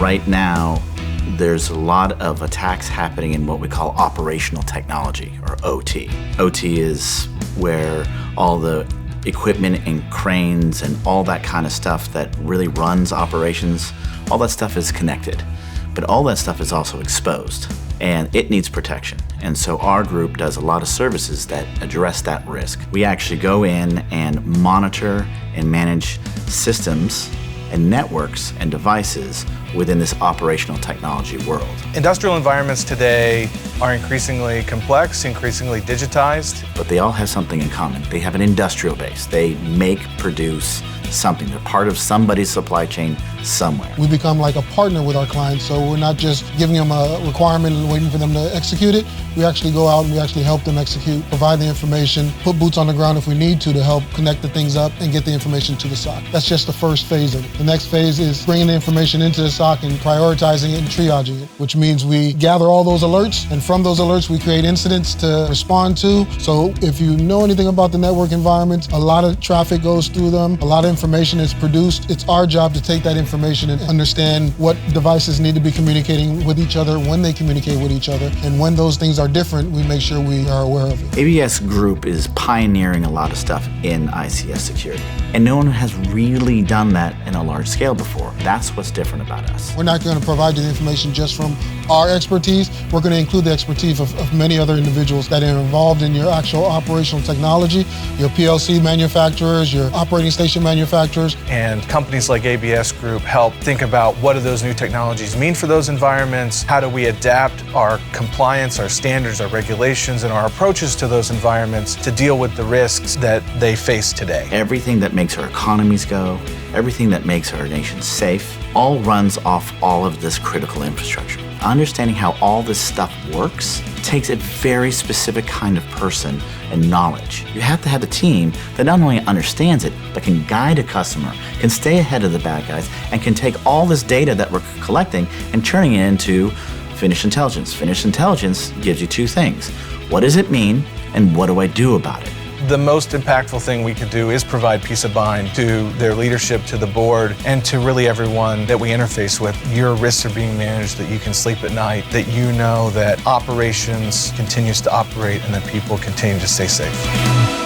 Right now, there's a lot of attacks happening in what we call operational technology, or OT. OT is where all the equipment and cranes and all that kind of stuff that really runs operations, all that stuff is connected. But all that stuff is also exposed, and it needs protection. And so our group does a lot of services that address that risk. We actually go in and monitor and manage systems and networks and devices within this operational technology world. Industrial environments today are increasingly complex, increasingly digitized. But they all have something in common. They have an industrial base. They make, produce something. They're part of somebody's supply chain somewhere. We become like a partner with our clients, so we're not just giving them a requirement and waiting for them to execute it. We actually go out and we actually help them execute, provide the information, put boots on the ground if we need to help connect the things up and get the information to the SOC. That's just the first phase of it. The next phase is bringing the information into the SOC and prioritizing it and triaging it, which means we gather all those alerts, and from those alerts we create incidents to respond to. So if you know anything about the network environments, a lot of traffic goes through them, a lot of information is produced. It's our job to take that information and understand what devices need to be communicating with each other, when they communicate with each other, and when those things are different, we make sure we are aware of it. ABS Group is pioneering a lot of stuff in ICS security, and no one has really done that in a large scale before. That's what's different about us. We're not going to provide you the information just from our expertise. We're going to include the expertise of many other individuals that are involved in your actual operational technology, your PLC manufacturers, your operating station manufacturers. And companies like ABS Group help think about what do those new technologies mean for those environments, how do we adapt our compliance, our standards, our regulations, and our approaches to those environments to deal with the risks that they face today. Everything that makes our economies go, everything that makes our nation safe, all runs off all of this critical infrastructure. Understanding how all this stuff works takes a very specific kind of person and knowledge. You have to have a team that not only understands it, but can guide a customer, can stay ahead of the bad guys, and can take all this data that we're collecting and turning it into finished intelligence. Finished intelligence gives you two things. What does it mean, and what do I do about it? The most impactful thing we could do is provide peace of mind to their leadership, to the board, and to really everyone that we interface with. Your risks are being managed, that you can sleep at night, that you know that operations continues to operate and that people continue to stay safe.